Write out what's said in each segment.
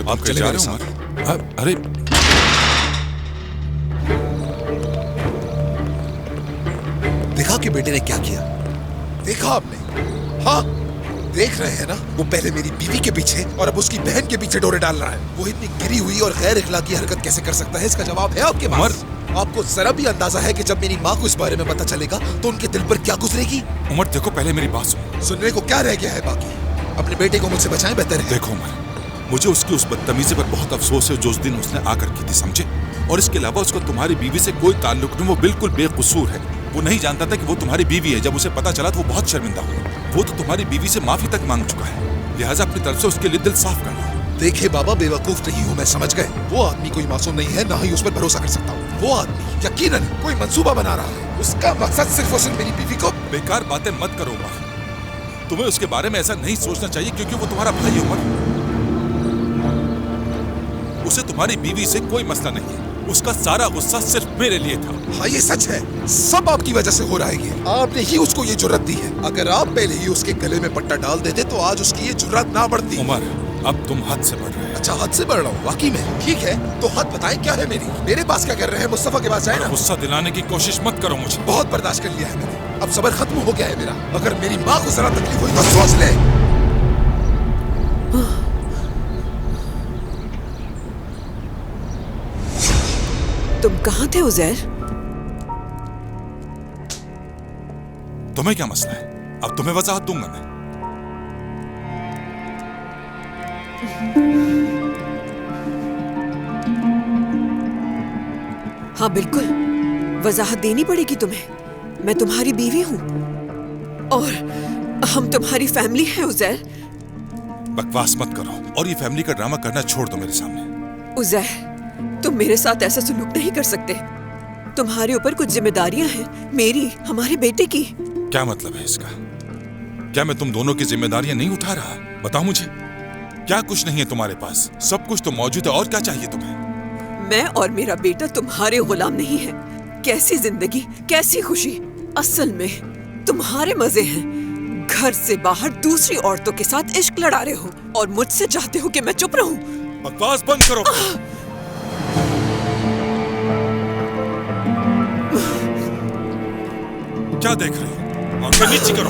आप चले जा रहे हो उमर? अरे देखा कि बेटे ने क्या किया? देखा आपने? हाँ, देख रहे हैं ना, वो पहले मेरी बीवी के पीछे और अब उसकी बहन के पीछे डोरे डाल रहा है। वो इतनी गिरी हुई और गैर इखलाकी हरकत कैसे कर सकता है? इसका जवाब है आपके पास? आपको जरा भी अंदाजा है कि जब मेरी माँ को इस बारे में पता चलेगा तो उनके दिल पर क्या गुजरेगी? उमर देखो, पहले मेरी बात सुनो। सुनने को क्या रह गया है बाकी? अपने बेटे को मुझसे बचाएं, बेहतर है। देखो उमर, मुझे उसकी उस बदतमीजी पर बहुत अफसोस है जो उस दिन उसने आकर की थी, समझे? और इसके अलावा उसको तुम्हारी बीवी से कोई ताल्लुक नहीं, वो बिल्कुल बेकसूर है। वो नहीं जानता था कि वो तुम्हारी बीवी है। जब उसे पता चला तो वो बहुत शर्मिंदा हुआ। वो तो तुम्हारी बीवी से माफी तक मांग चुका है, लिहाजा अपनी तरफ से उसके लिए दिल साफ करना। देखिए बाबा, बेवकूफ नहीं हूँ मैं, समझ गए? वो आदमी कोई मासूम नहीं है, ना ही उस पर भरोसा कर सकता हूँ। वो आदमी यकीनन कोई मंसूबा बना रहा है। उसका मकसद सिर्फ और सिर्फ मेरी बीवी को। बेकार बातें मत करो उमर, तुम्हें उसके बारे में ऐसा नहीं सोचना चाहिए क्योंकि वो तुम्हारा भाई है उमर। उसे तुम्हारी बीवी से कोई मसला नहीं है, उसका सारा गुस्सा सिर्फ मेरे लिए था। हाँ, ये सच है, सब आपकी वजह से हो रहा है। ये आपने ही उसको ये जुर्रत दी है। अगर आप पहले ही उसके गले में पट्टा डाल देते तो आज उसकी ये जुर्रत ना बढ़ती। उमर, अब तुम हद से बढ़ रहे हो। अच्छा, हद से बढ़ रहा हूँ वाकई में? ठीक है, तो हद बताएं क्या है मेरी? मेरे पास क्या कर रहे हैं? मुस्तफा के पास जाए ना। गुस्सा दिलाने की कोशिश मत करो मुझे। बहुत बर्दाश्त कर लिया है मैंने, अब सब्र खत्म हो गया है मेरा। अगर मेरी माँ को जरा तकलीफ हुई तो सोच ले। तुम कहाँ थे उजैर? तुम्हें क्या मसला है? अब तुम्हें वजाहत दूंगा मैं। हाँ बिल्कुल, वजाहत देनी पड़ेगी तुम्हें। मैं तुम्हारी बीवी हूँ और हम तुम्हारी फैमिली हैं उजैर। बकवास मत करो और ये फैमिली का ड्रामा करना छोड़ दो मेरे सामने। उजैर, तुम मेरे साथ ऐसा सलूक नहीं कर सकते। तुम्हारे ऊपर कुछ जिम्मेदारियां हैं, मेरी, हमारे बेटे की। क्या मतलब है इसका? क्या मैं तुम दोनों की जिम्मेदारियां नहीं उठा रहा? बताओ मुझे, क्या कुछ नहीं है तुम्हारे पास? सब कुछ तो मौजूद है, और क्या चाहिए तुम्हें? मैं और मेरा बेटा तुम्हारे गुलाम नहीं है। कैसी जिंदगी, कैसी खुशी। असल में तुम्हारे मजे हैं। घर से बाहर दूसरी औरतों के साथ इश्क लड़ा रहे हो और मुझसे चाहते हो कि मैं चुप रहूं। बकवास बंद करो। क्या देख रहे हो? आंखें नीची करो।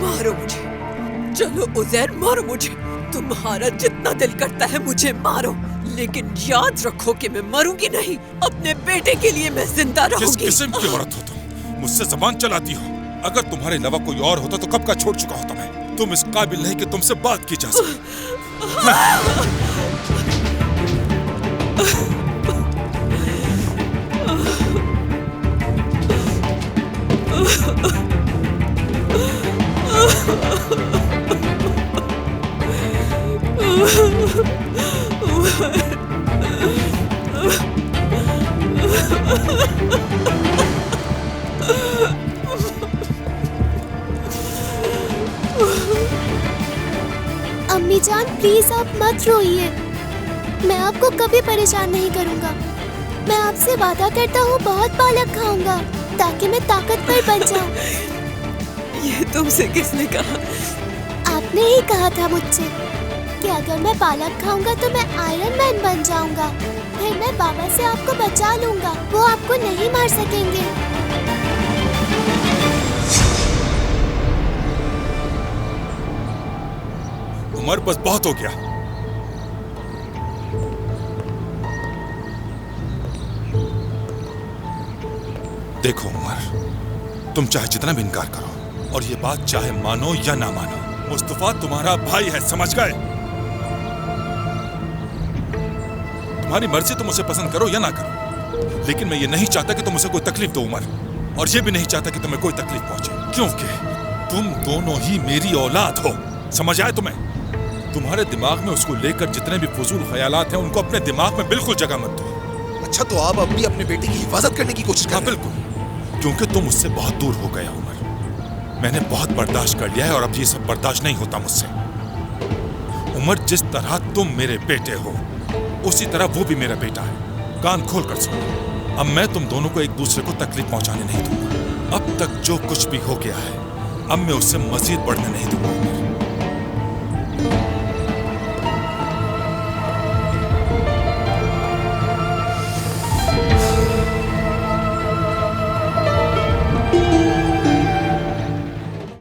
मारो मुझे, चलो उजैर, मारो मुझे। तुम्हारा जितना दिल करता है मुझे मारो, लेकिन याद रखो कि मैं मरूंगी नहीं। अपने बेटे के लिए मैं जिंदा रहूंगी। किस किस्म की औरत हो तुम? मुझसे जबान चलाती हो। अगर तुम्हारे अलावा कोई और होता तो कब का छोड़ चुका होता मैं। तुम इस काबिल नहीं कि तुमसे बात की जा सके। अम्मी जान, प्लीज आप मत रोइए। मैं आपको कभी परेशान नहीं करूंगा। मैं आपसे वादा करता हूँ बहुत पालक खाऊंगा ताकि मैं ताकतवर बन जाऊं। ये तुमसे किसने कहा? आपने ही कहा था मुझसे कि अगर मैं पालक खाऊंगा तो मैं आयरन मैन बन जाऊंगा। फिर मैं बाबा से आपको बचा लूंगा, वो आपको नहीं मार सकेंगे। उमर, बस बहुत हो गया। देखो उमर, तुम चाहे जितना भी इनकार करो और ये बात चाहे मानो या ना मानो, मुस्तफा तुम्हारा भाई है, समझ गए? तुम्हारी मर्जी, तुम उसे पसंद करो या ना करो, लेकिन मैं ये नहीं चाहता कि तुम उसे कोई तकलीफ दो उमर, और ये भी नहीं चाहता कि तुम्हें कोई तकलीफ पहुंचे, क्योंकि तुम दोनों ही मेरी औलाद हो। समझ आए तुम्हें? तुम्हारे दिमाग में उसको लेकर जितने भी फजूल ख्यालात हैं उनको अपने दिमाग में बिल्कुल जगह मत दो। अच्छा, तो आप अब भी अपने बेटे की हिफाजत करने की कोशिश कर रहे हैं? बिल्कुल, क्योंकि तुम उससे बहुत दूर हो गए उमर। मैंने बहुत बर्दाश्त कर लिया है और अब ये सब बर्दाश्त नहीं होता मुझसे। उमर, जिस तरह तुम मेरे बेटे हो उसी तरह वो भी मेरा बेटा है। कान खोल कर सुनो, अब मैं तुम दोनों को एक दूसरे को तकलीफ पहुंचाने नहीं दूंगा। अब तक जो कुछ भी हो गया है अब मैं उससे मजीद बढ़ने नहीं दूंगा।